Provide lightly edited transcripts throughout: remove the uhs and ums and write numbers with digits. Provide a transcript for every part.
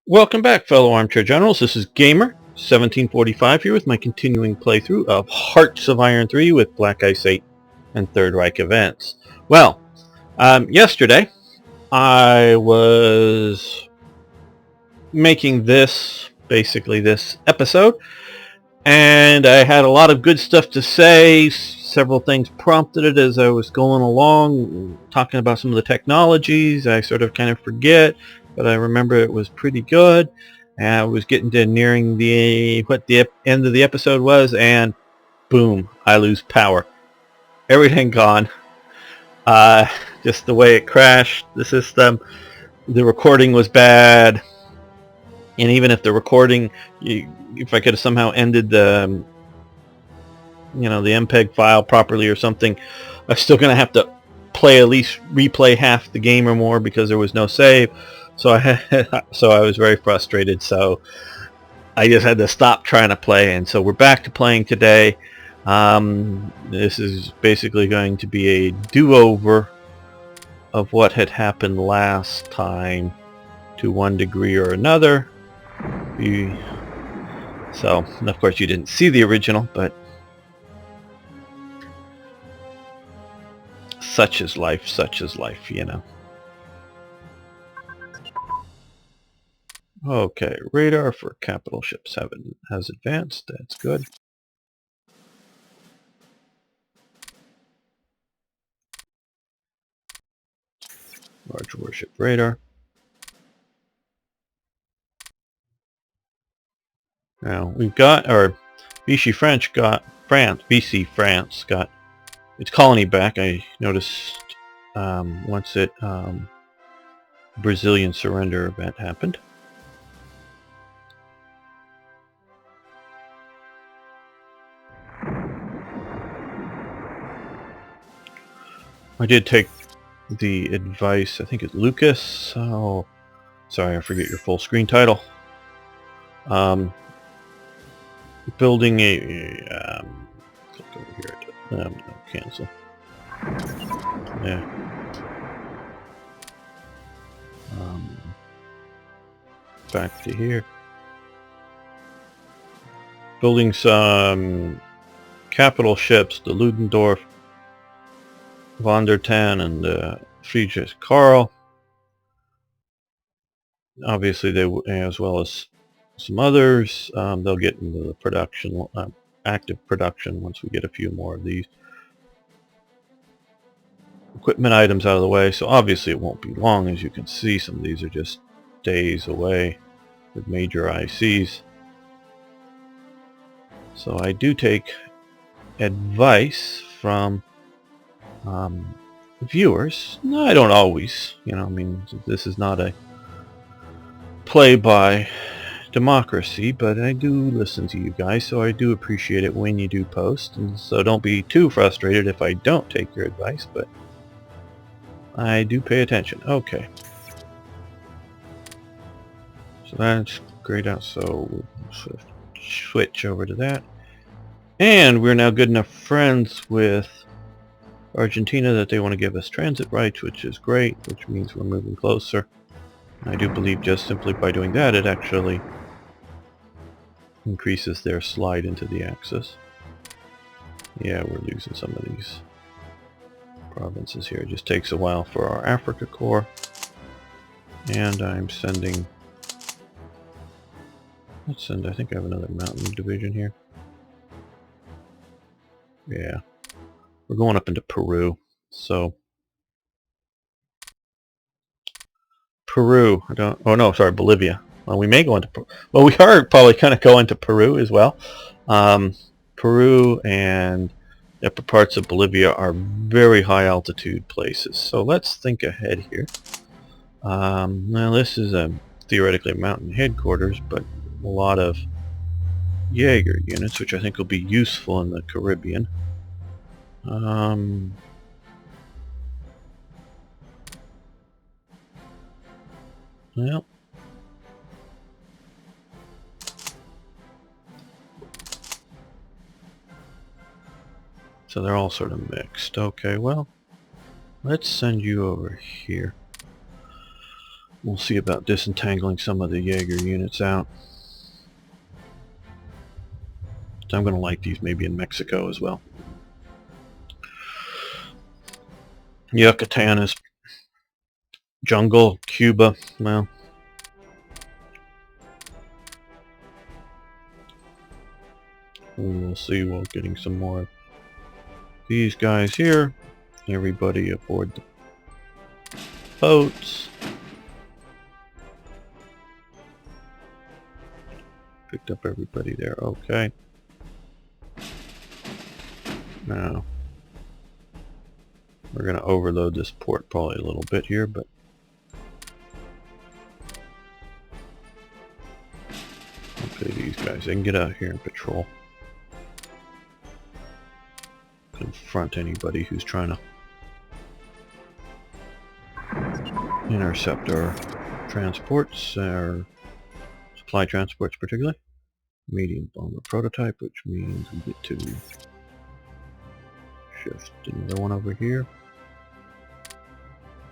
Welcome back, fellow armchair generals. This is Gamer 1745 here with my continuing playthrough of Hearts of Iron 3 with Black Ice 8 and Third Reich events. Well, yesterday I was making basically this episode, and I had a lot of good stuff to say. Several things prompted it as I was going along, talking about some of the technologies. I sort of kind of forget, but I remember it was pretty good. And I was getting to nearing what the end of the episode was, and boom, I lose power. Everything gone. Just the way it crashed the system. The recording was bad. And even if the recording, if I could have somehow ended the MPEG file properly or something, I'm still going to have to replay half the game or more because there was no save. So I was very frustrated. So I just had to stop trying to play, and so we're back to playing today. This is basically going to be a do-over of what had happened last time to one degree or another. So, and of course you didn't see the original, but such is life, you know. Okay, radar for capital ships has advanced. That's good. Large warship radar. Now we've got Vichy France got its colony back. I noticed once it Brazilian surrender event happened. I did take the advice, I think it's Lucas. Oh, sorry, I forget your full screen title. Building a click over here to no, cancel. Yeah. Back to here. Building some capital ships, the Ludendorff, von der Tann, and Friedrich Karl. Obviously, as well as some others. They'll get into the production, active production, once we get a few more of these equipment items out of the way. So obviously it won't be long. As you can see, some of these are just days away with major ICs. So I do take advice from viewers. No, I don't always. I mean, this is not a play by democracy, but I do listen to you guys, so I do appreciate it when you do post, and so don't be too frustrated if I don't take your advice, but I do pay attention. Okay, so that's grayed out, so we'll switch over to that, and we're now good enough friends with Argentina that they want to give us transit rights, which is great, which means we're moving closer. I do believe just simply by doing that it actually increases their slide into the Axis. Yeah, we're losing some of these provinces here. It just takes a while for our Africa Corps. And I'm sending... Let's send... I think I have another mountain division here. Yeah. We're going up into Peru. So... Peru. Oh no, sorry, Bolivia. Well, we may go into... Well, we are probably going to go into Peru as well. Peru and upper parts of Bolivia are very high altitude places. So let's think ahead here. Now this is theoretically a mountain headquarters, but a lot of Jaeger units, which I think will be useful in the Caribbean. Well, so they're all sort of mixed. Okay, well, let's send you over here. We'll see about disentangling some of the Jaeger units out. So I'm going to light these maybe in Mexico as well. Yucatan is jungle. Cuba, well, we'll see. We're getting some more of these guys here. Everybody aboard the boats. Picked up everybody there. Okay. Now we're going to overload this port probably a little bit here, but okay, these guys, they can get out here and patrol. Confront anybody who's trying to intercept our transports, our supply transports particularly. Medium bomber prototype, which means we get to shift another one over here.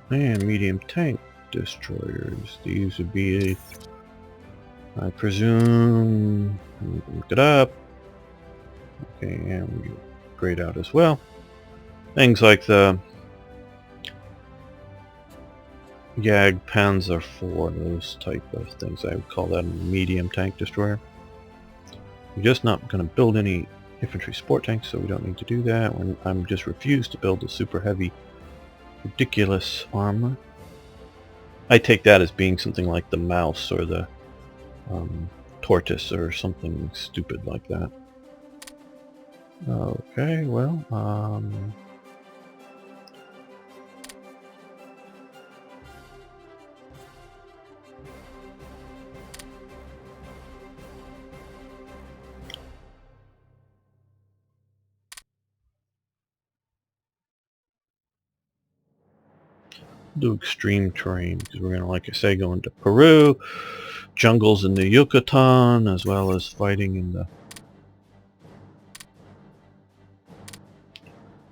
And medium tank destroyers. These would be, I presume, look it up. Okay, and we grayed out as well. Things like the Jag Panzer IV, those type of things. I would call that a medium tank destroyer. We're just not going to build any infantry support tanks, so we don't need to do that. I'm just refused to build a super heavy, ridiculous armor. I take that as being something like the mouse or the tortoise or something stupid like that. Okay, well, do extreme terrain because we're going to, like I say, go into Peru, jungles in the Yucatan, as well as fighting in the,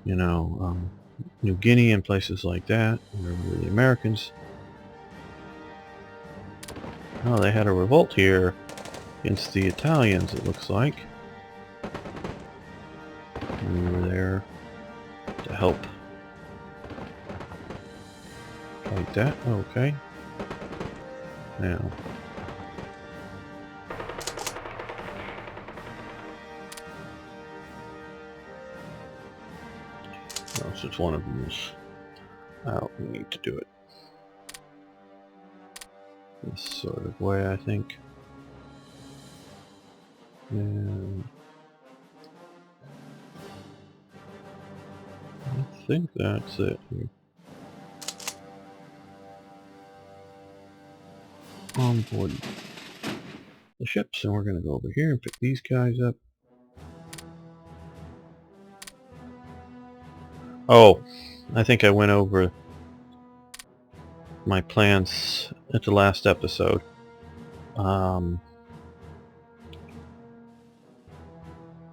you know, New Guinea and places like that, where the Americans. Oh, they had a revolt here against the Italians, it looks like. We were there to help fight that. Okay. Now. Oh, since one of them is out, we need to do it this sort of way, I think. And I think that's it here. On board the ships, and we're going to go over here and pick these guys up. Oh, I think I went over my plans at the last episode.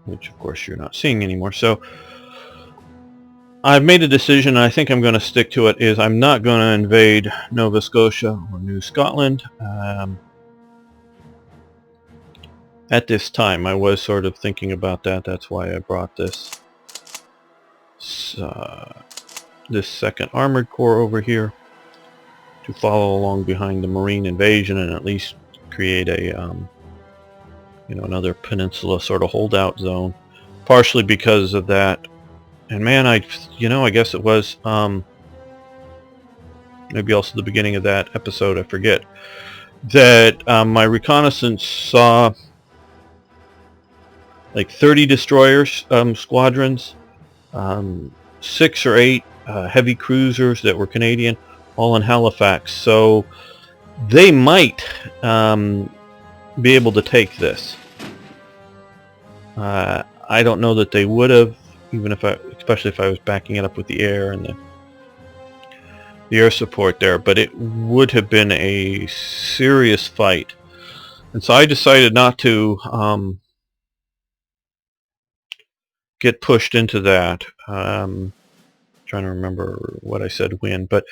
Which of course you're not seeing anymore. So I've made a decision, and I think I'm going to stick to it, is I'm not going to invade Nova Scotia or New Scotland. At this time, I was sort of thinking about that. That's why I brought this second armored corps over here to follow along behind the Marine invasion and at least create a you know, another peninsula sort of holdout zone. Partially because of that. And man, I guess it was maybe also the beginning of that episode, I forget, that my reconnaissance saw like 30 destroyers squadrons, 6 or 8 heavy cruisers that were Canadian, all in Halifax. So they might be able to take this. I don't know that they would have, even if especially if I was backing it up with the air and the air support there, but it would have been a serious fight. And so I decided not to get pushed into that. trying to remember what I said when, but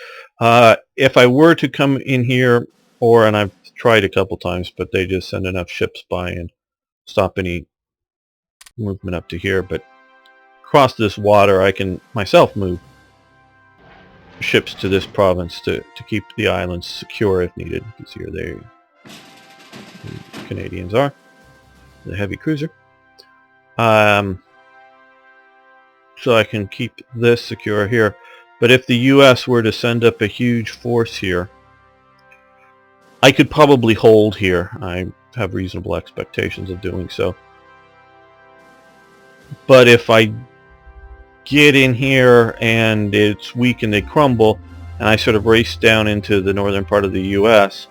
if I were to come in here, and I've tried a couple times, but they just send enough ships by and stop any movement up to here. But across this water, I can myself move ships to this province to keep the islands secure if needed. You can see where the Canadians are, the heavy cruiser. So I can keep this secure here. But if the US were to send up a huge force here, I could probably hold here. I have reasonable expectations of doing so. But if I get in here and it's weak and they crumble, and I sort of race down into the northern part of the US,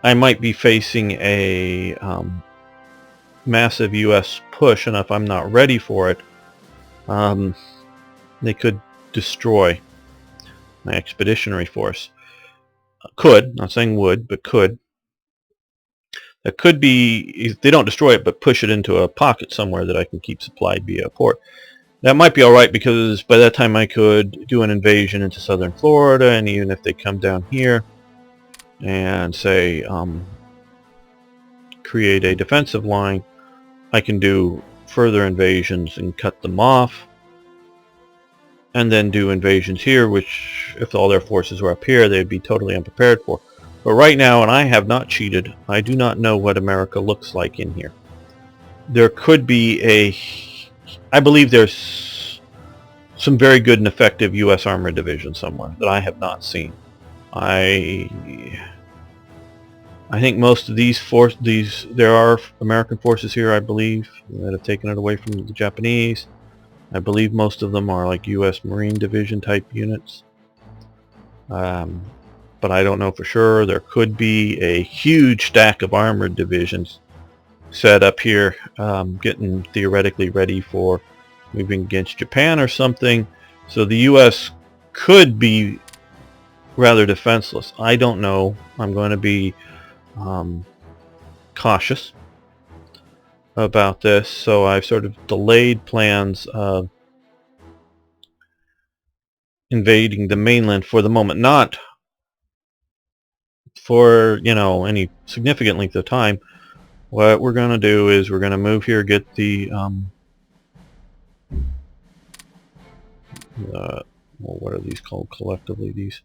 I might be facing a massive US push, and if I'm not ready for it, they could destroy my expeditionary force. Could, not saying would, but could. That could be, if they don't destroy it, but push it into a pocket somewhere that I can keep supplied via a port. That might be alright, because by that time I could do an invasion into southern Florida, and even if they come down here and say create a defensive line, I can do further invasions and cut them off, and then do invasions here, which if all their forces were up here, they'd be totally unprepared for. But right now, and I have not cheated, I do not know what America looks like in here. There could be I believe there's some very good and effective U.S. armored division somewhere that I have not seen. I think most of there are American forces here, I believe, that have taken it away from the Japanese. I believe most of them are like U.S. Marine Division type units. But I don't know for sure. There could be a huge stack of armored divisions set up here, getting theoretically ready for moving against Japan or something. So the U.S. could be rather defenseless. I don't know. I'm going to be cautious about this, so I've sort of delayed plans of invading the mainland for the moment. Not for, any significant length of time. What we're going to do is we're going to move here, get the well, what are these called collectively? These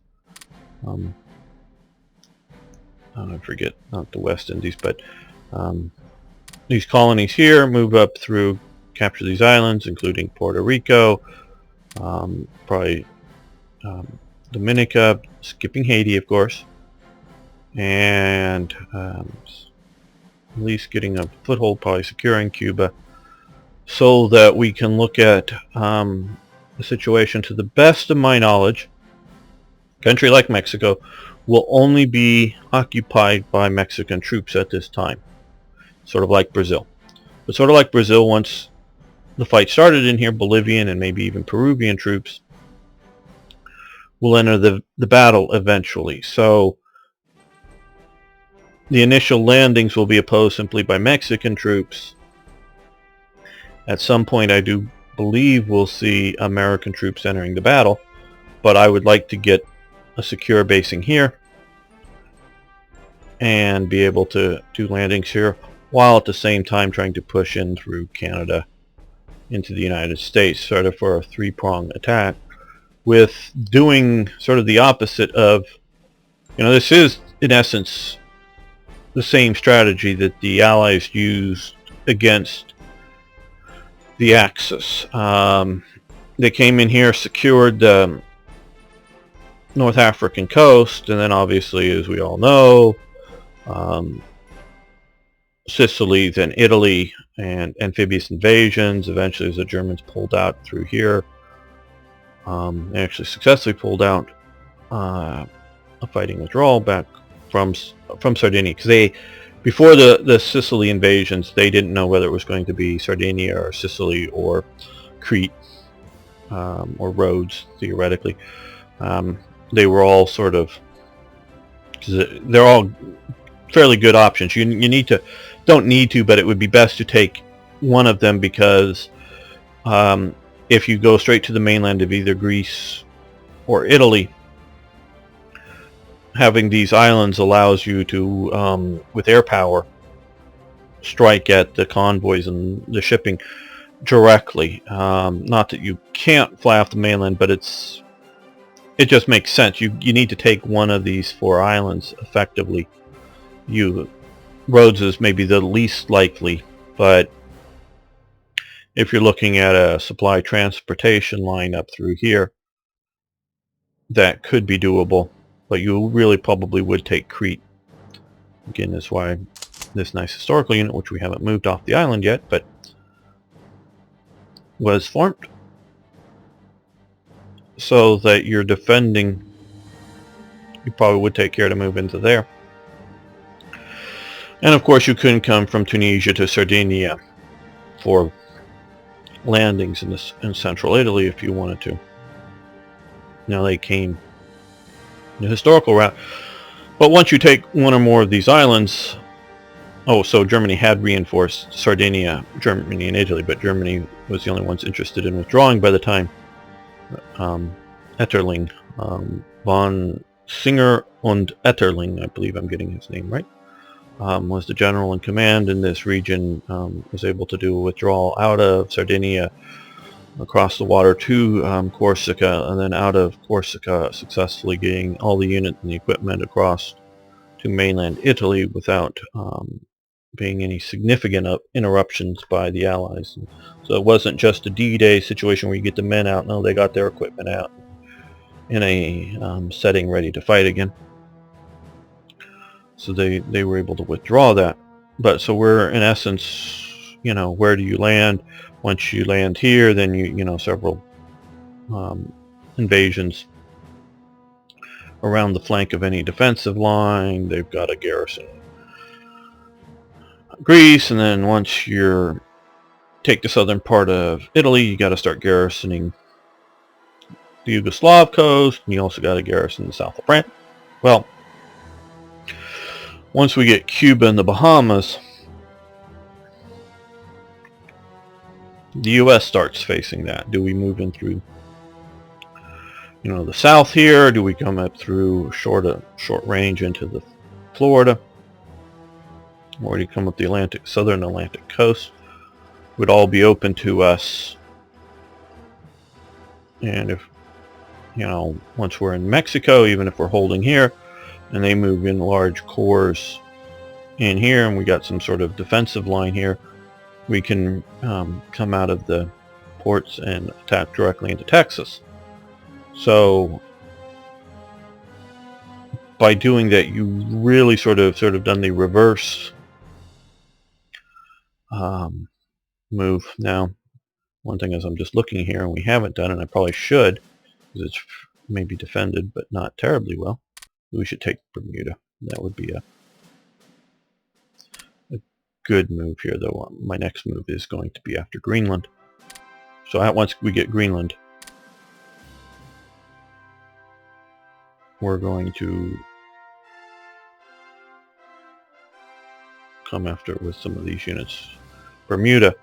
I forget, not the West Indies, but these colonies here, move up through, capture these islands, including Puerto Rico, probably Dominica, skipping Haiti, of course, and at least getting a foothold, probably securing Cuba, so that we can look at the situation. To the best of my knowledge, a country like Mexico will only be occupied by Mexican troops at this time, sort of like Brazil. But sort of like Brazil, once the fight started in here, Bolivian and maybe even Peruvian troops will enter the battle eventually. So the initial landings will be opposed simply by Mexican troops. At some point, I do believe we'll see American troops entering the battle, but I would like to get a secure basing here and be able to do landings here, while at the same time trying to push in through Canada into the United States, sort of for a three-pronged attack, with doing sort of the opposite of, this is in essence the same strategy that the Allies used against the Axis. They came in here, secured the North African coast, and then obviously, as we all know, Sicily, then Italy, and amphibious invasions. Eventually, as the Germans pulled out through here, they actually successfully pulled out a fighting withdrawal back from Sardinia, because before the Sicily invasions, they didn't know whether it was going to be Sardinia or Sicily or Crete or Rhodes, theoretically. They were all sort of, they're all fairly good options. You don't need to, but it would be best to take one of them, because if you go straight to the mainland of either Greece or Italy, having these islands allows you to, with air power, strike at the convoys and the shipping directly. Not that you can't fly off the mainland, but it just makes sense. You need to take one of these 4 islands effectively. Rhodes is maybe the least likely, but if you're looking at a supply transportation line up through here, that could be doable, but you really probably would take Crete. Again, that's why this nice historical unit, which we haven't moved off the island yet, but was formed so that you're defending. You probably would take care to move into there. And of course you couldn't come from Tunisia to Sardinia for landings in central Italy if you wanted to. Now they came the historical route. But once you take one or more of these islands, so Germany had reinforced Sardinia, Germany and Italy, but Germany was the only ones interested in withdrawing by the time Etterling, von Singer und Etterling, I believe I'm getting his name right, was the general in command in this region, was able to do a withdrawal out of Sardinia, across the water to Corsica, and then out of Corsica successfully getting all the units and the equipment across to mainland Italy without being any significant interruptions by the Allies. So it wasn't just a D-Day situation where you get the men out. No, they got their equipment out in a setting ready to fight again. So they were able to withdraw that. But so we're in essence, where do you land? Once you land here, then several invasions around the flank of any defensive line. They've got a garrison Greece, and then once you take the southern part of Italy, you got to start garrisoning the Yugoslav coast, and you also got to garrison the south of France. Well, once we get Cuba and the Bahamas, the U.S. starts facing that. Do we move in through, the south here? Or do we come up through short range into the Florida? Or do you come up the southern Atlantic coast? Would all be open to us. And if, once we're in Mexico, even if we're holding here, and they move in large corps in here, and we got some sort of defensive line here, we can come out of the ports and attack directly into Texas. So by doing that, you really sort of done the reverse move. Now, one thing is, I'm just looking here, and we haven't done, and I probably should, because it's maybe defended, but not terribly well. We should take Bermuda. That would be a good move here, though. My next move is going to be after Greenland. So once we get Greenland, we're going to come after it with some of these units. Bermuda.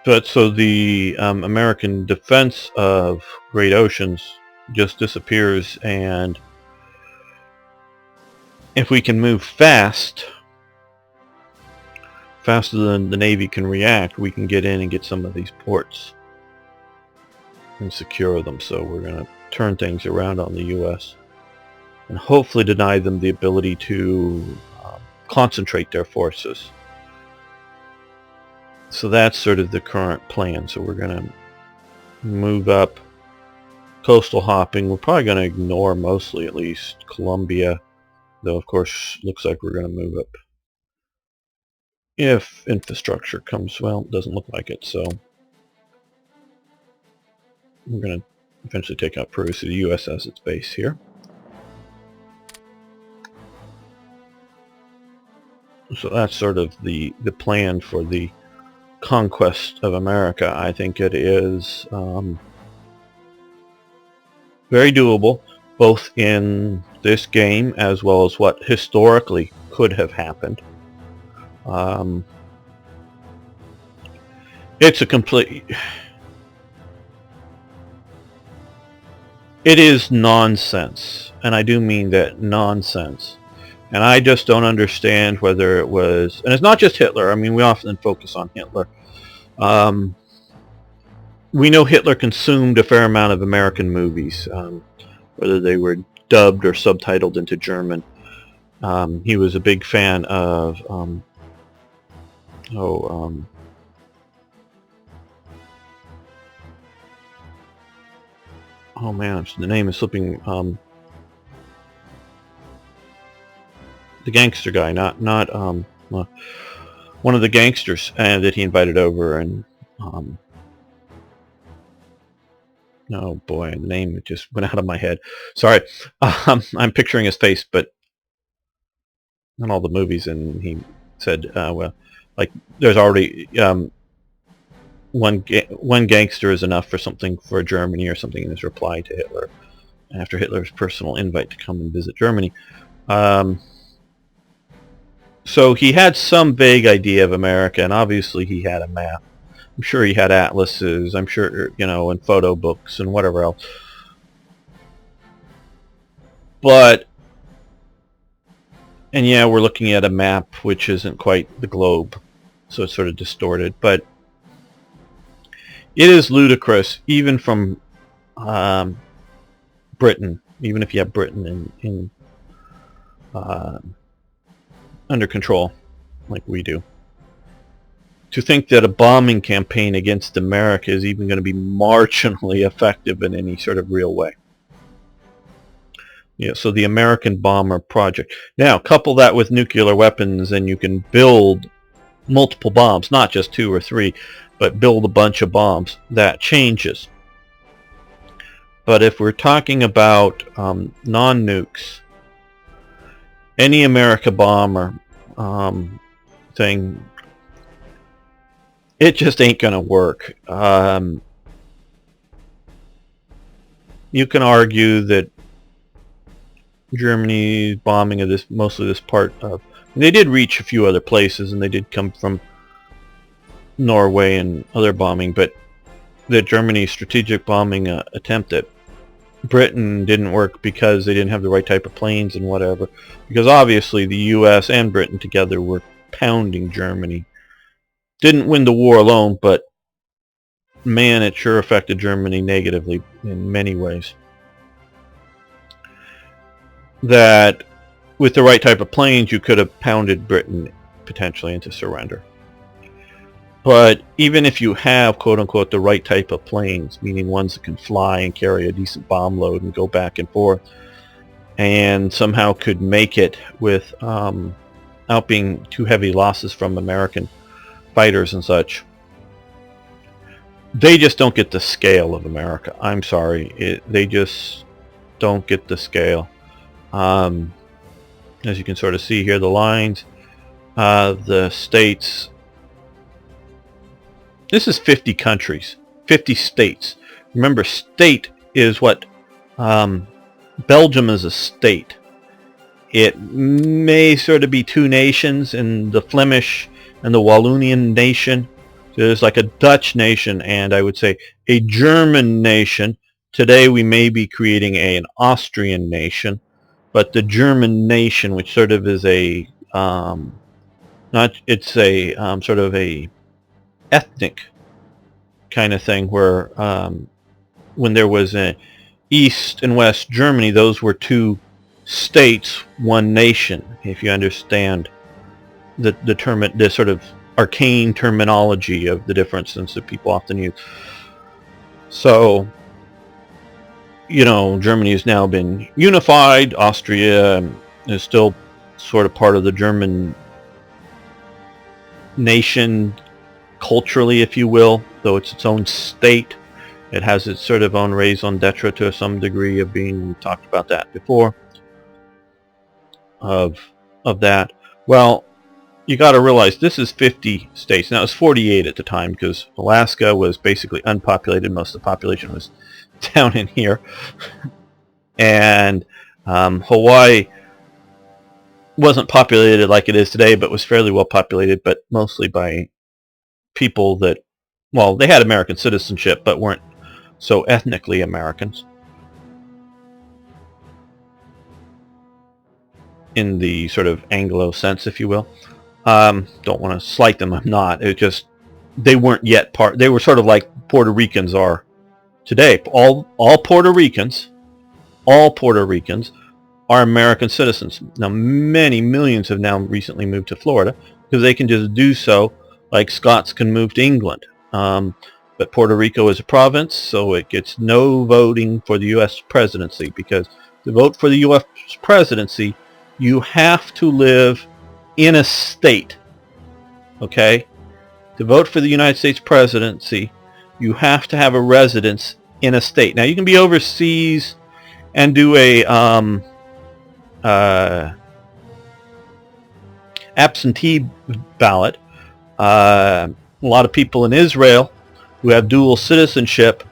But so the American defense of Great Oceans just disappears, and if we can move faster than the Navy can react, we can get in and get some of these ports and secure them. So we're going to turn things around on the U.S. and hopefully deny them the ability to concentrate their forces. So that's sort of the current plan. So we're going to move up, coastal hopping. We're probably going to ignore mostly, at least, Colombia, though of course looks like we're going to move up if infrastructure comes. Well, it doesn't look like it, so we're going to eventually take out Peru. So the U.S. has its base here. So that's sort of the plan for the conquest of America. I think it is very doable, both in this game as well as what historically could have happened. It's a complete... It is nonsense, and I do mean that, nonsense. And I just don't understand whether it was... And it's not just Hitler. I mean, we often focus on Hitler. We know Hitler consumed a fair amount of American movies, whether they were dubbed or subtitled into German. He was a big fan of... oh man, the name is slipping. The gangster guy, not one of the gangsters that he invited over, and oh boy, the name just went out of my head. Sorry, I'm picturing his face, but not all the movies. And he said, well, like there's already one gangster is enough for something for Germany or something in his reply to Hitler after Hitler's personal invite to come and visit Germany. So he had some vague idea of America, and obviously he had a map. I'm sure he had atlases, I'm sure, and photo books and whatever else. But, and yeah, we're looking at a map which isn't quite the globe, so it's sort of distorted. But it is ludicrous, even from Britain, even if you have Britain in under control, like we do, to think that a bombing campaign against America is even going to be marginally effective in any sort of real way. Yeah, so the American bomber project. Now, couple that with nuclear weapons, and you can build multiple bombs, not just 2 or 3, but build a bunch of bombs. That changes. But if we're talking about non-nukes, any America bomber thing, it just ain't gonna work. You can argue that Germany's bombing of this, mostly this part of, they did reach a few other places, and they did come from Norway and other bombing, but the Germany's strategic bombing attempt at Britain didn't work because they didn't have the right type of planes and whatever. Because obviously the US and Britain together were pounding Germany. Didn't win the war alone, but man, it sure affected Germany negatively in many ways. That with the right type of planes, you could have pounded Britain potentially into surrender. But even if you have, quote-unquote, the right type of planes, meaning ones that can fly and carry a decent bomb load and go back and forth, and somehow could make it without being too heavy losses from American fighters and such, they just don't get the scale of America. I'm sorry. They just don't get the scale. As you can sort of see here, the lines, the states... This is 50 countries, 50 states. Remember, state is what... Belgium is a state. It may sort of be 2 nations, in the Flemish and the Wallonian nation. There's like a Dutch nation, and I would say a German nation. Today we may be creating an Austrian nation, but the German nation, which sort of is a... it's a sort of a ethnic kind of thing, where when there was a East and West Germany, those were 2 states, 1 nation, if you understand the sort of arcane terminology of the differences that people often use. So, Germany has now been unified. Austria is still sort of part of the German nation culturally, if you will, though it's its own state. It has its sort of own raison d'etre to some degree of being, we talked about that before, of that. Well, you got to realize this is 50 states. Now, it was 48 at the time because Alaska was basically unpopulated. Most of the population was down in here. And Hawaii wasn't populated like it is today, but was fairly well populated, but mostly by people that well, they had American citizenship, but weren't so ethnically Americans in the sort of Anglo sense, if you will. Don't want to slight them. I'm not. It just, they weren't yet part. They were sort of like Puerto Ricans are today. All Puerto Ricans are American citizens. Now, many millions have now recently moved to Florida because they can just do so, like Scots can move to England. But Puerto Rico is a province, so it gets no voting for the U.S. presidency, because to vote for the U.S. presidency, you have to live in a state. Okay? To vote for the United States presidency, you have to have a residence in a state. Now, you can be overseas and do a absentee ballot. A lot of people in Israel who have dual citizenship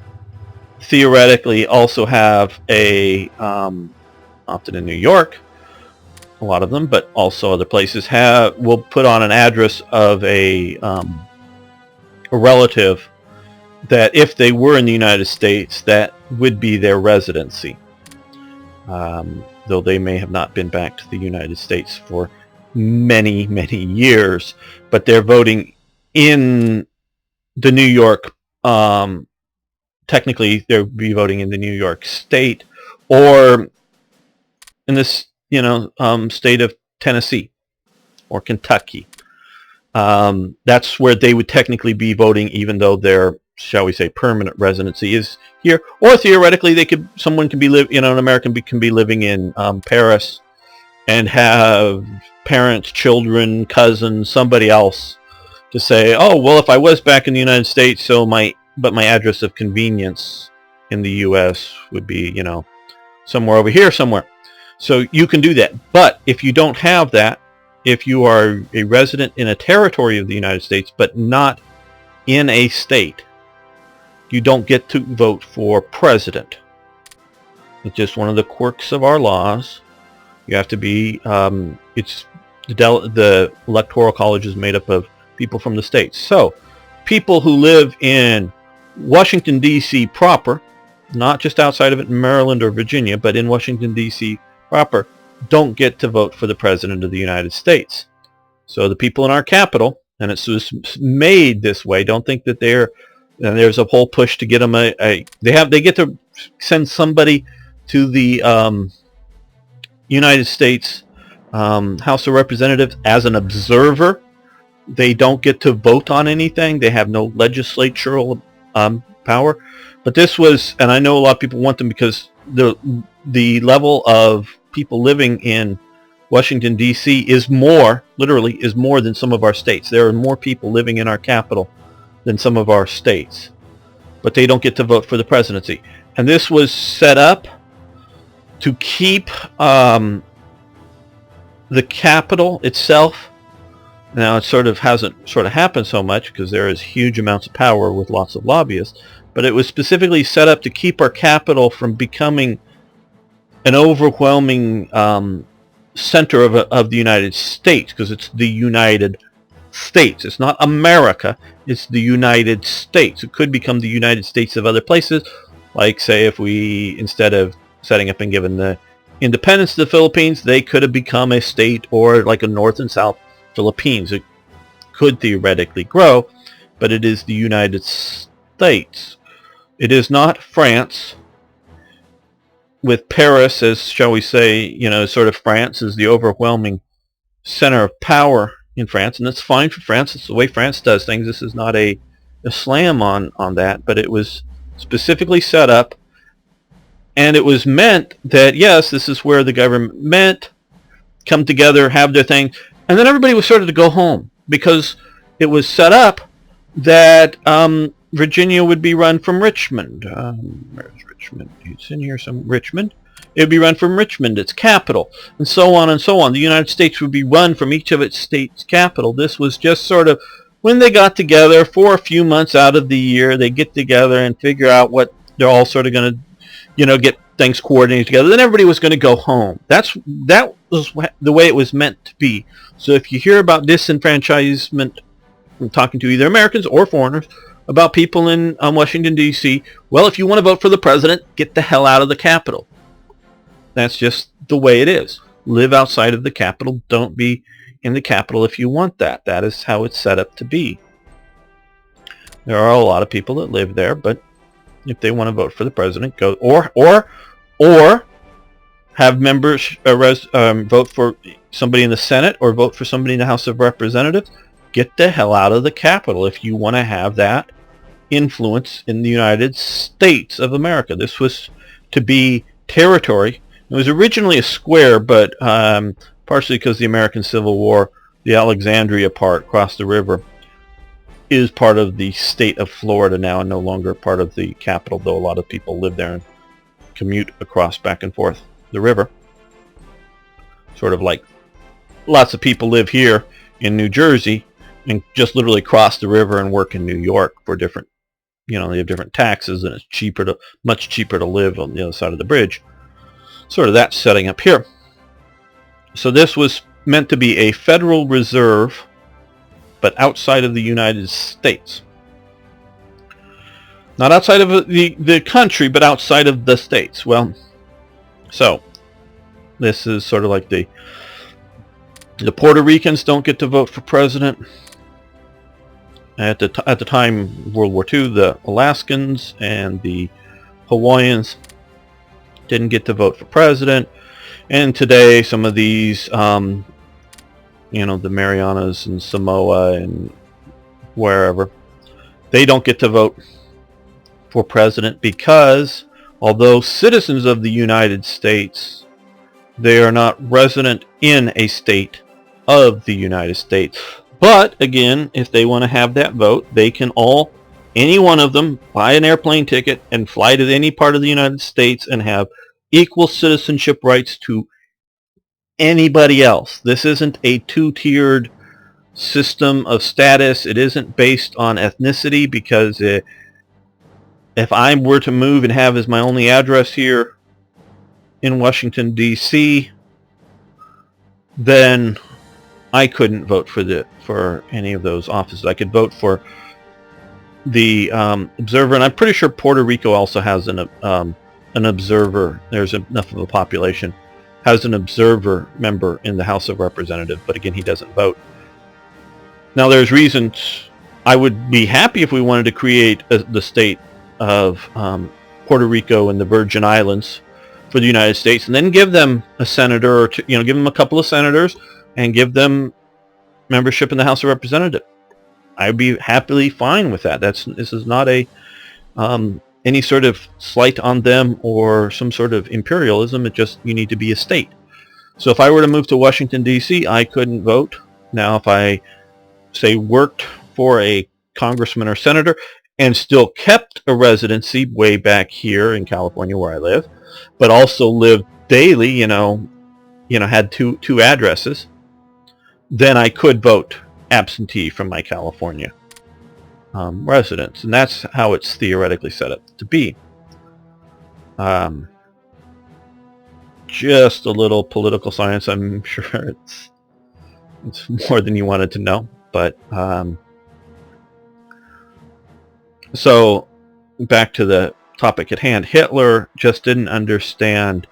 theoretically also have a, often in New York, a lot of them, but also other places will put on an address of a relative that if they were in the United States, that would be their residency. Though they may have not been back to the United States for many, many years, but they're voting in the New York, technically they'll be voting in the New York state, or in this, state of Tennessee or Kentucky. That's where they would technically be voting, even though their, shall we say, permanent residency is here. Or theoretically, someone can be an American can be living in Paris and have parents, children, cousins, somebody else to say, oh, well, if I was back in the United States, but my address of convenience in the U.S. would be, somewhere over here somewhere. So you can do that. But if you don't have that, if you are a resident in a territory of the United States, but not in a state, you don't get to vote for president. It's just one of the quirks of our laws. You have to be, the Electoral College is made up of people from the states. So people who live in Washington, D.C. proper, not just outside of it in Maryland or Virginia, but in Washington, D.C. proper, don't get to vote for the President of the United States. So the people in our capital, and it's just made this way, don't think that there's a whole push to get them they get to send somebody to the United States House of Representatives as an observer. They don't get to vote on anything. They have no legislature power. But this was, and I know a lot of people want them because the level of people living in Washington, D.C. is literally more than some of our states. There are more people living in our capital than some of our states. But they don't get to vote for the presidency. And this was set up to keep the capital itself. Now it hasn't happened so much because there is huge amounts of power with lots of lobbyists, but it was specifically set up to keep our capital from becoming an overwhelming center of the United States, because it's the United States. It's not America, it's the United States. It could become the United States of other places, like say if we, instead of setting up and giving the independence to the Philippines, they could have become a state, or like a North and South Philippines. It could theoretically grow, but it is the United States. It is not France, with Paris as, shall we say, sort of France is the overwhelming center of power in France, and that's fine for France. It's the way France does things. This is not a slam on that, but it was specifically set up, and it was meant that, yes, this is where the government met, come together, have their thing, and then everybody was sort of to go home, because it was set up that Virginia would be run from Richmond. Where's Richmond? It's in here some Richmond. It would be run from Richmond, its capital, and so on and so on. The United States would be run from each of its states' capital. This was just sort of when they got together for a few months out of the year. They get together and figure out what they're all sort of going to, get things coordinated together. Then everybody was going to go home. That was the way it was meant to be. So if you hear about disenfranchisement from talking to either Americans or foreigners, about people in Washington, D.C. Well, if you want to vote for the president, get the hell out of the Capitol. That's just the way it is. Live outside of the Capitol. Don't be in the Capitol if you want that. That is how it's set up to be. There are a lot of people that live there, but if they want to vote for the president, go or have members vote for somebody in the Senate or vote for somebody in the House of Representatives. Get the hell out of the Capitol if you want to have that influence in the United States of America. This was to be territory. It was originally a square, but partially because of the American Civil War, the Alexandria part across the river is part of the state of Florida now and no longer part of the capital, though a lot of people live there and commute across back and forth the river. Sort of like lots of people live here in New Jersey and just literally cross the river and work in New York for different, they have different taxes, and it's much cheaper to live on the other side of the bridge. Sort of that setting up here. So this was meant to be a Federal Reserve, but outside of the United States. Not outside of the country, but outside of the states. Well, so this is sort of like the Puerto Ricans don't get to vote for president. At the time, World War II, the Alaskans and the Hawaiians didn't get to vote for president. And today, some of these, the Marianas and Samoa and wherever, they don't get to vote for president because, although citizens of the United States, they are not resident in a state of the United States. But again, if they want to have that vote, they can any one of them, buy an airplane ticket and fly to any part of the United States and have equal citizenship rights to anybody else. This isn't a two-tiered system of status. It isn't based on ethnicity, because if I were to move and have as my only address here in Washington, D.C., then I couldn't vote for any of those offices. I could vote for the observer, and I'm pretty sure Puerto Rico also has an observer. There's enough of a population, has an observer member in the House of Representatives, but again, he doesn't vote. Now, there's reasons. I would be happy if we wanted to create the state of Puerto Rico and the Virgin Islands for the United States, and then give them a senator or two, give them a couple of senators and give them membership in the House of Representatives. I'd be happily fine with that. This is not any sort of slight on them or some sort of imperialism. It just, you need to be a state. So if I were to move to Washington, D.C., I couldn't vote. Now, if I, say, worked for a congressman or senator and still kept a residency way back here in California where I live, but also lived daily, had two addresses, then I could vote absentee from my California residence. And that's how it's theoretically set up to be. Just a little political science. I'm sure it's more than you wanted to know. But so back to the topic at hand. Hitler just didn't understand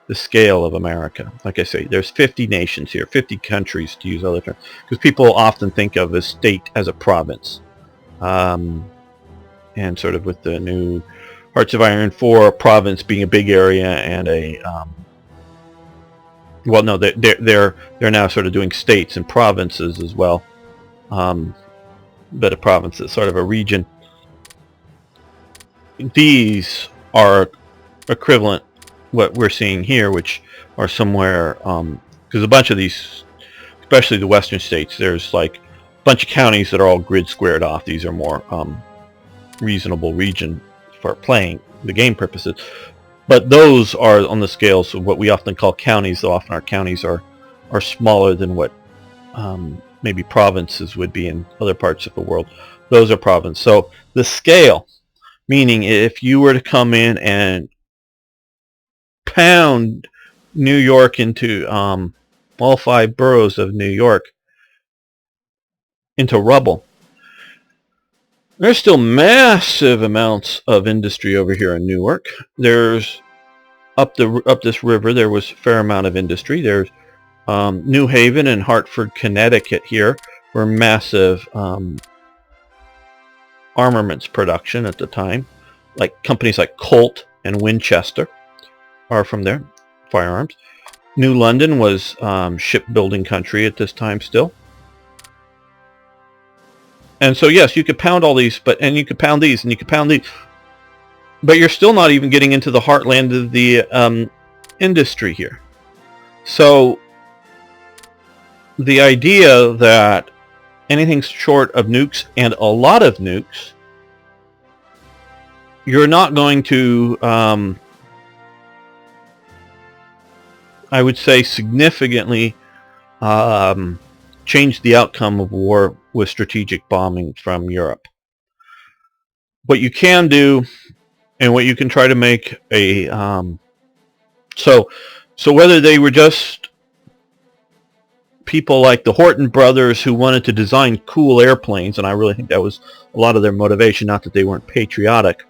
the scale of America. Like I say, there's 50 nations here, 50 countries, to use other terms, because people often think of a state as a province. And sort of with the new Hearts of Iron 4, a province being a big area and a well, no, they're now sort of doing states and provinces as well. But a province is sort of a region. These are equivalent what we're seeing here, which are somewhere, because a bunch of these, especially the western states, there's like a bunch of counties that are all grid squared off. These are more reasonable region for playing the game purposes. But those are on the scales of what we often call counties, though often our counties are smaller than what maybe provinces would be in other parts of the world. Those are provinces. So the scale, meaning if you were to come in and pound New York into all 5 boroughs of New York into rubble, There's still massive amounts of industry over here in Newark. There's up this river. There was a fair amount of industry. There's New Haven and Hartford, Connecticut. Here were massive armaments production at the time. Like companies like Colt and Winchester are from there, firearms. New London was shipbuilding country at this time still. And so yes, you could pound all these, and you could pound these, and you could pound these, but you're still not even getting into the heartland of the industry here. So the idea that anything short of nukes and a lot of nukes, you're not going to, I would say, significantly change the outcome of war with strategic bombing from Europe. What you can do, and what you can try to make a so whether they were just people like the Horton brothers who wanted to design cool airplanes, and I really think that was a lot of their motivation, not that they weren't patriotic,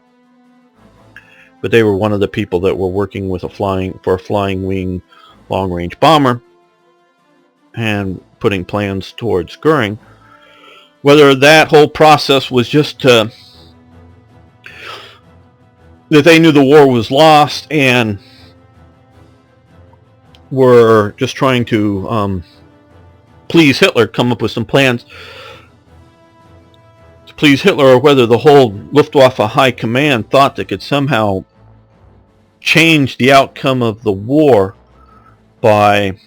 but they were one of the people that were working with a flying wing long-range bomber and putting plans towards Goering. Whether that whole process was just that they knew the war was lost and were just trying to please Hitler, come up with some plans to please Hitler, or whether the whole Luftwaffe high command thought they could somehow change the outcome of the war by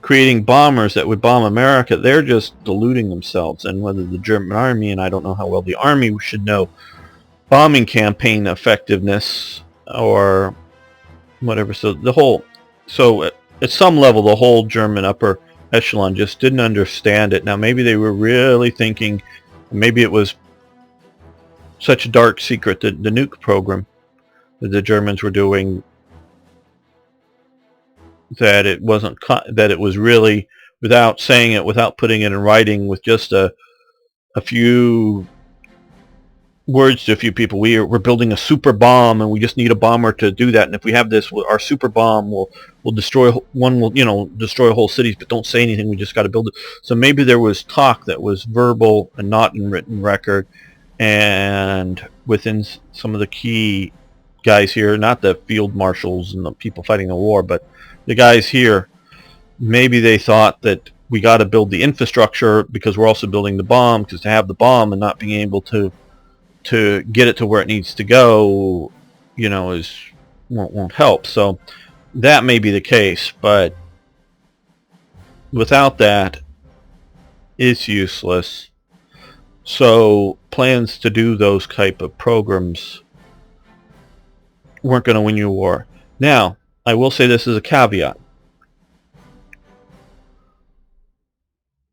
creating bombers that would bomb America, they're just deluding themselves. And whether the German army, and I don't know how well the army should know bombing campaign effectiveness or whatever, so at some level the whole German upper echelon just didn't understand it. Now maybe they were really thinking, maybe it was such a dark secret, that the nuke program that the Germans were doing, that it was really, without saying it, without putting it in writing, with just a few words to a few people, we're building a super bomb and we just need a bomber to do that, and if we have this, our super bomb will destroy destroy whole cities, but don't say anything, we just got to build it. So maybe there was talk that was verbal and not in written record, and within some of the key guys here, not the field marshals and the people fighting the war, but the guys here, maybe they thought that we got to build the infrastructure because we're also building the bomb, because to have the bomb and not being able to get it to where it needs to go, won't help. So that may be the case, but without that, it's useless. So plans to do those type of programs weren't going to win you a war. Now, I will say this as a caveat.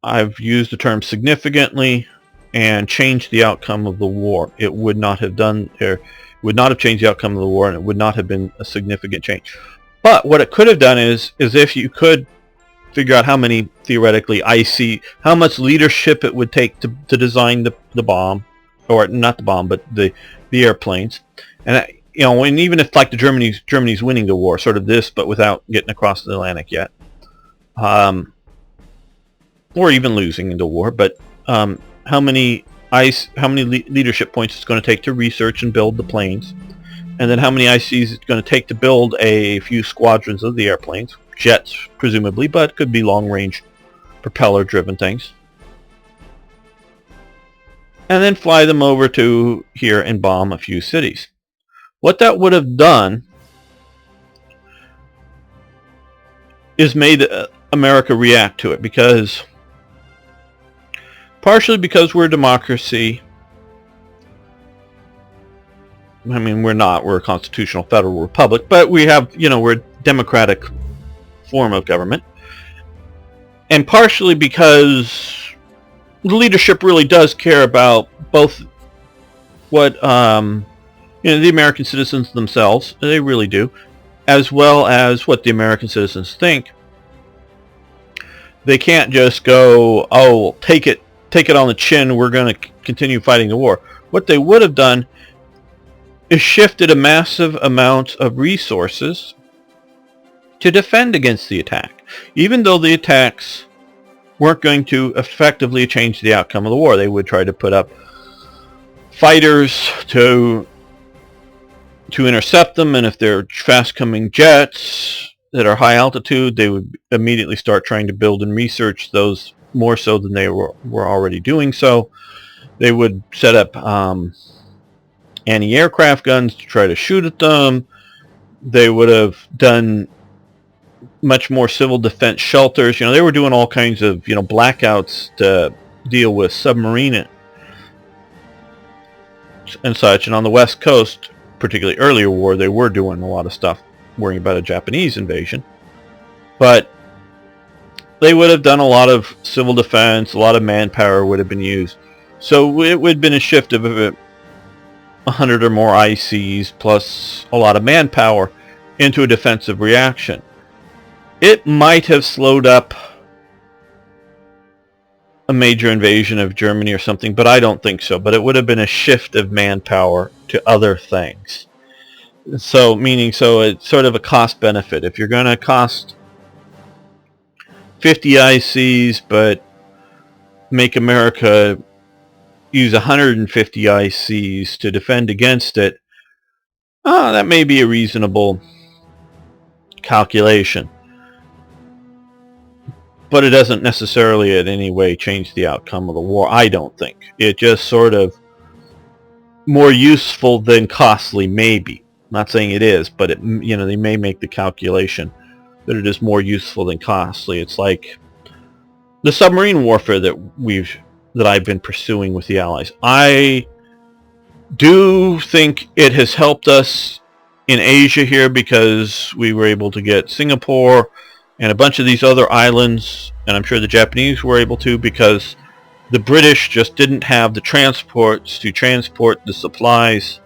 I've used the term significantly and changed the outcome of the war. It would not have changed the outcome of the war, and it would not have been a significant change. But what it could have done is if you could figure out how many, theoretically, how much leadership it would take to design the bomb, or not the bomb, but the airplanes, and and even if like Germany's winning the war, sort of this, but without getting across the Atlantic yet, or even losing the war, but how many leadership points it's going to take to research and build the planes, and then how many ICs it's going to take to build a few squadrons of the airplanes, jets presumably, but could be long-range propeller-driven things, and then fly them over to here and bomb a few cities. What that would have done is made America react to it, partially because we're a democracy. I mean, we're a constitutional federal republic, but we have, we're a democratic form of government. And partially because the leadership really does care about both what the American citizens themselves, they really do, as well as what the American citizens think. They can't just go, oh, take it take it on the chin, we're going to continue fighting the war. What they would have done is shifted a massive amount of resources to defend against the attack. Even though the attacks weren't going to effectively change the outcome of the war, they would try to put up fighters to intercept them, and if they're fast-coming jets that are high altitude, they would immediately start trying to build and research those more so than they were already doing so. They would set up anti-aircraft guns to try to shoot at them. They would have done much more civil defense shelters. They were doing all kinds of, blackouts to deal with submarine and such. And on the West Coast, particularly earlier war, they were doing a lot of stuff worrying about a Japanese invasion. But they would have done a lot of civil defense, a lot of manpower would have been used. So it would have been a shift of 100 or more ICs plus a lot of manpower into a defensive reaction. It might have slowed up a major invasion of Germany or something, but I don't think so. But it would have been a shift of manpower to other things. So it's sort of a cost benefit. If you're going to cost 50 ICs but make America use 150 ICs to defend against it, that may be a reasonable calculation. But it doesn't necessarily in any way change the outcome of the war, I don't think. It just sort of more useful than costly, maybe. I'm not saying it is, but they may make the calculation that it is more useful than costly. It's like the submarine warfare that I've been pursuing with the Allies. I do think it has helped us in Asia here because we were able to get Singapore and a bunch of these other islands, and I'm sure the Japanese were able to, because the British just didn't have the transports to transport the supplies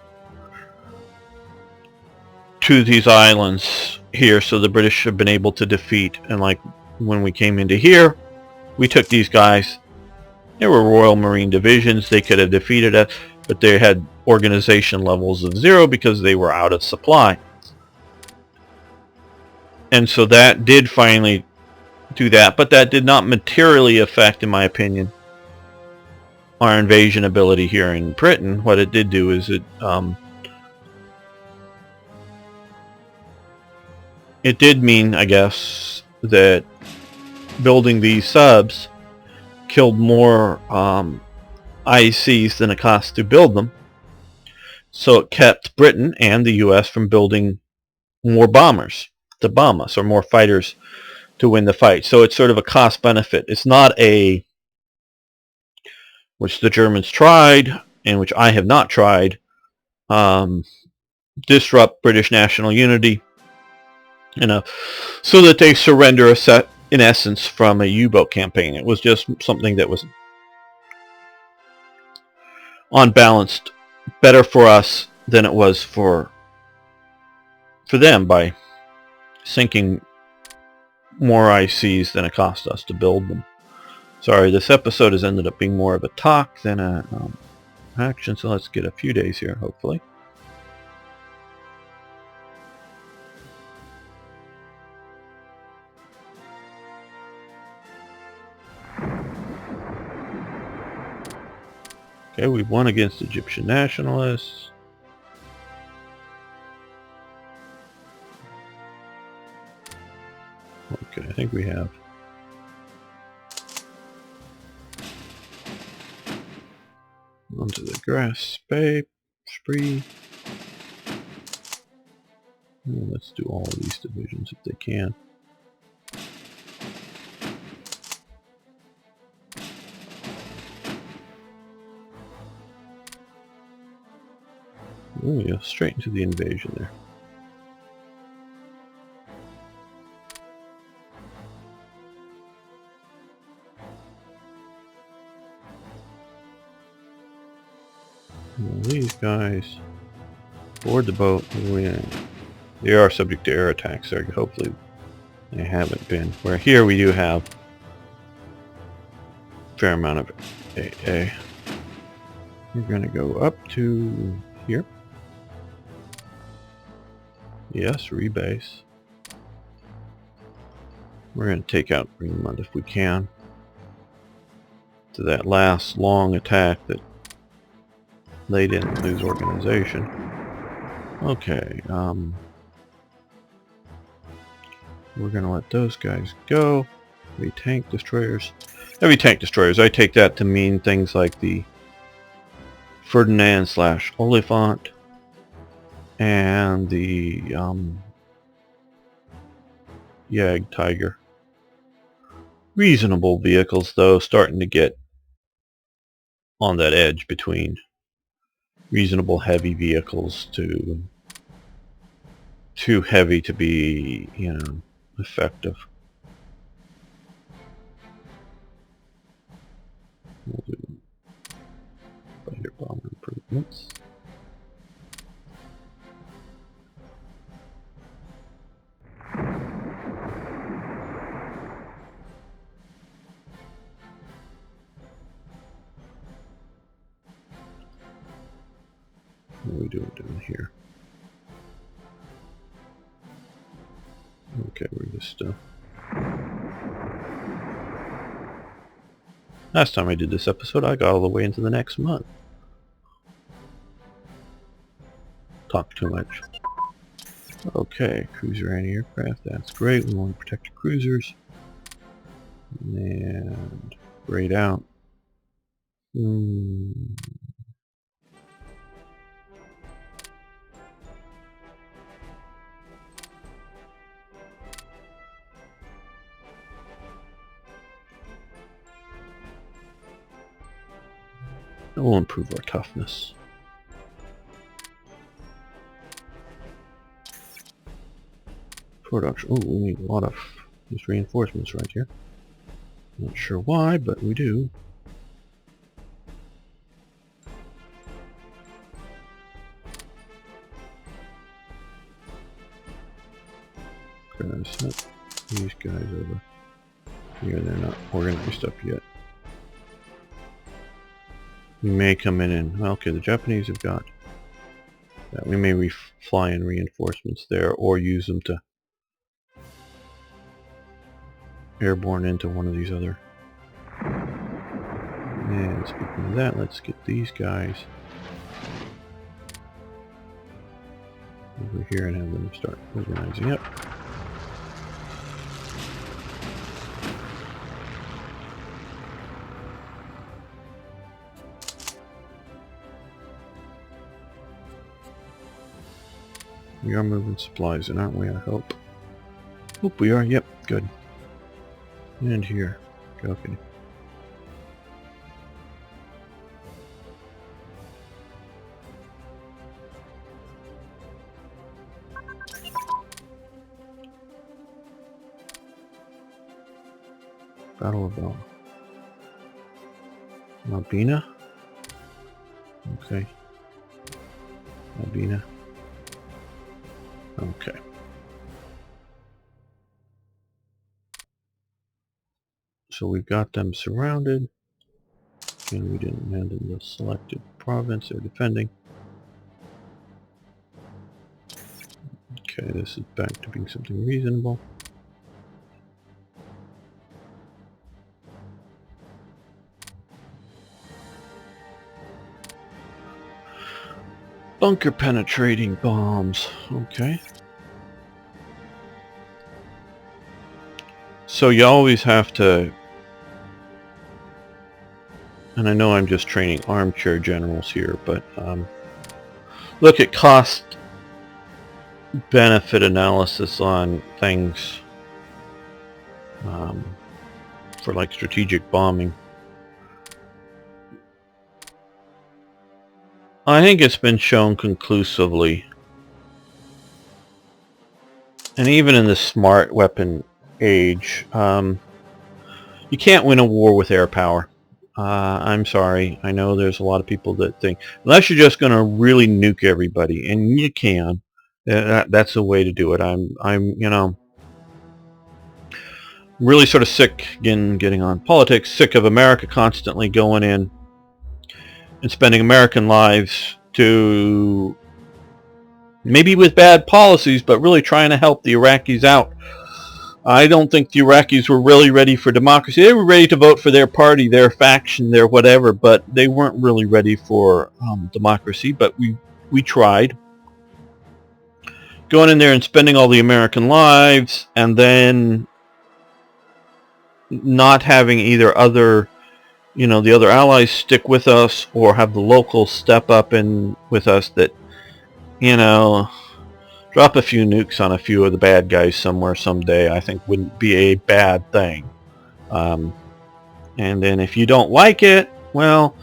to these islands here, so the British have been able to defeat. And like when we came into here, we took these guys. They were Royal Marine divisions. They could have defeated us, but they had organization levels of 0 because they were out of supply. And so that did finally do that, but that did not materially affect, in my opinion, our invasion ability here in Britain. What it did do is it did mean, I guess, that building these subs killed more ICs than it cost to build them. So it kept Britain and the US from building more bombers to bomb us, or more fighters to win the fight. So it's sort of a cost benefit. It's not which the Germans tried, and which I have not tried, disrupt British national unity, so that they surrender in essence from a U-boat campaign. It was just something that was, on balance, better for us than it was for them by sinking more ICs than it cost us to build them. Sorry, this episode has ended up being more of a talk than a action, so let's get a few days here, hopefully. Okay, we won against Egyptian nationalists. Okay, I think we have. Onto the grass spree. Let's do all of these divisions if they can. Oh yeah, straight into the invasion there. Well, these guys board the boat. They are subject to air attacks, so hopefully they haven't been. Where here we do have a fair amount of We're gonna go up to here. Yes, rebase. We're gonna take out Greenland if we can. To that last long attack that they didn't lose organization. Okay, we're gonna let those guys go. Heavy tank destroyers. Heavy tank destroyers, I take that to mean things like the Ferdinand / Oliphant and the Yag Tiger. Reasonable vehicles though, starting to get on that edge between reasonable heavy vehicles to too heavy to be, you know, effective. We'll do fighter bomb improvements. What are we doing here? Okay, we're just last time I did this episode, I got all the way into the next month. Talk too much. Okay, cruiser anti-aircraft, that's great. We want to protect the cruisers. And grayed out. It will improve our toughness. Production. Oh, we need a lot of these reinforcements right here. Not sure why, but we do. Okay, set these guys over here. They're not organized up yet. We may come in and... Okay, the Japanese have got that. We may fly in reinforcements there or use them to airborne into one of these other. And speaking of that, let's get these guys over here and have them start organizing up. We are moving supplies in, aren't we? I hope. Hope we are. Yep, good. And here. Okay. Battle of Albina. Okay. Albina. Okay. So we've got them surrounded. And we didn't land in the selected province they're defending. Okay, this is back to being something reasonable. Bunker penetrating bombs. Okay. So you always have to, and I know I'm just training armchair generals here, but look at cost benefit analysis on things for like strategic bombing. I think it's been shown conclusively, and even in the smart weapon age, you can't win a war with air power. I'm sorry. I know there's a lot of people that think, unless you're just going to really nuke everybody, and you can, that's the way to do it. I'm, you know, really sort of sick, again, getting on politics, sick of America constantly going in and spending American lives to, maybe with bad policies, but really trying to help the Iraqis out. I don't think the Iraqis were really ready for democracy. They were ready to vote for their party, their faction, their whatever, but they weren't really ready for democracy. But we tried. Going in there and spending all the American lives, and then not having either other, the other allies stick with us, or have the locals step up in with us that, drop a few nukes on a few of the bad guys somewhere someday, I think wouldn't be a bad thing. And then if you don't like it, well,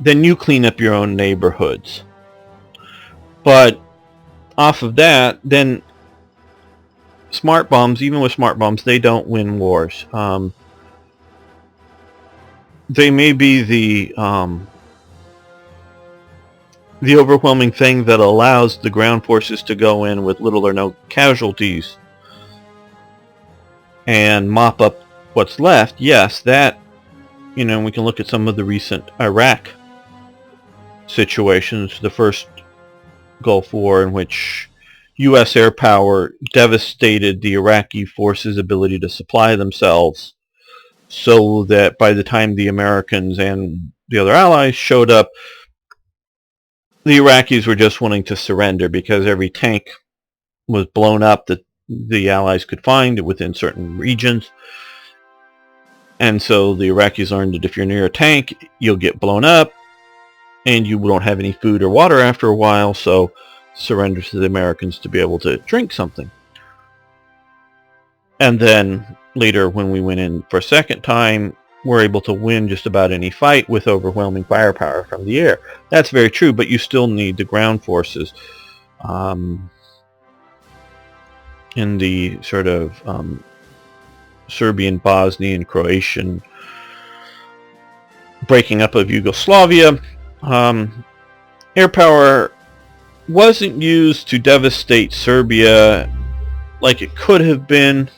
then you clean up your own neighborhoods. But off of that, then smart bombs, even with smart bombs, they don't win wars. They may be the overwhelming thing that allows the ground forces to go in with little or no casualties and mop up what's left. Yes, that, we can look at some of the recent Iraq situations, the first Gulf War, in which U.S. air power devastated the Iraqi forces' ability to supply themselves, so that by the time the Americans and the other allies showed up, the Iraqis were just wanting to surrender, because every tank was blown up that the Allies could find within certain regions. And so the Iraqis learned that if you're near a tank, you'll get blown up, and you don't have any food or water after a while, so surrender to the Americans to be able to drink something. And then later, when we went in for a second time, we're able to win just about any fight with overwhelming firepower from the air. That's very true, but you still need the ground forces. In the sort of Serbian, Bosnian, Croatian breaking up of Yugoslavia, air power wasn't used to devastate Serbia like it could have been.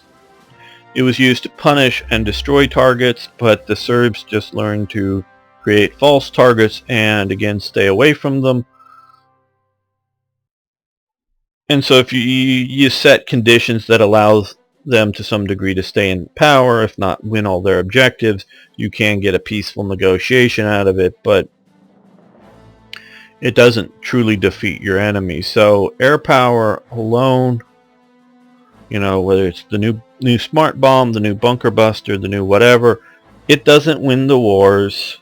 It was used to punish and destroy targets, but the Serbs just learned to create false targets and, again, stay away from them. And so if you set conditions that allow them to some degree to stay in power, if not win all their objectives, you can get a peaceful negotiation out of it, but it doesn't truly defeat your enemy. So air power alone, whether it's the new smart bomb, the new bunker buster, the new whatever, it doesn't win the wars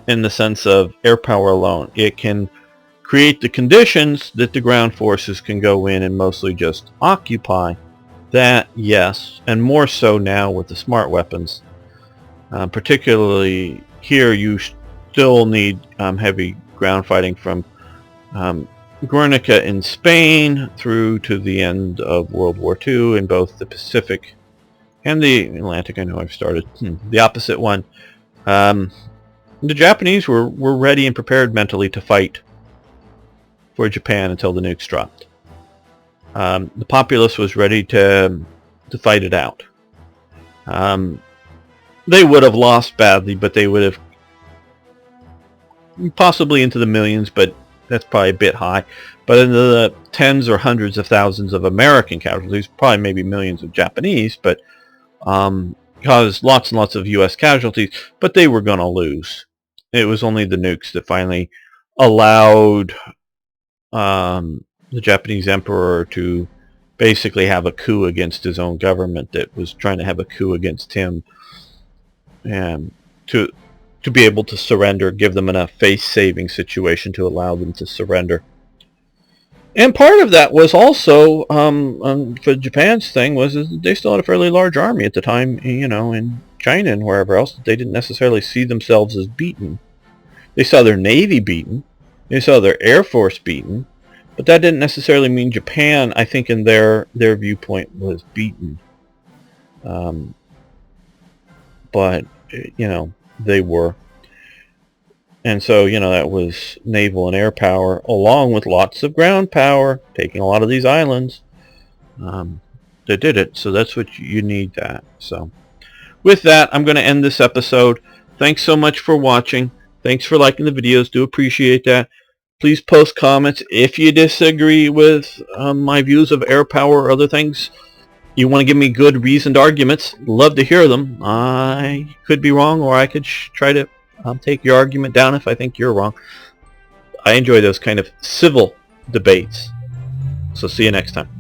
in the sense of air power alone. It can create the conditions that the ground forces can go in and mostly just occupy. That, yes, and more so now with the smart weapons. Particularly here, you still need heavy ground fighting from Guernica in Spain through to the end of World War II in both the Pacific and the Atlantic. I know I've started the opposite one. The Japanese were ready and prepared mentally to fight for Japan until the nukes dropped. The populace was ready to fight it out. They would have lost badly, but they would have possibly into the millions, but that's probably a bit high. But in the tens or hundreds of thousands of American casualties, probably maybe millions of Japanese, but caused lots and lots of U.S. casualties, but they were going to lose. It was only the nukes that finally allowed the Japanese emperor to basically have a coup against his own government that was trying to have a coup against him, and to be able to surrender, give them enough face-saving situation to allow them to surrender. And part of that was also, for Japan's thing, was that they still had a fairly large army at the time, in China and wherever else. They didn't necessarily see themselves as beaten. They saw their navy beaten. They saw their air force beaten. But that didn't necessarily mean Japan, I think, in their viewpoint, was beaten. But, they were. And so, that was naval and air power, along with lots of ground power, taking a lot of these islands. that did it. So that's what you need that. So with that, I'm going to end this episode. Thanks so much for watching. Thanks for liking the videos. Do appreciate that. Please post comments if you disagree with my views of air power or other things. You want to give me good reasoned arguments. Love to hear them. I could be wrong, or I could try to take your argument down if I think you're wrong. I enjoy those kind of civil debates. So see you next time.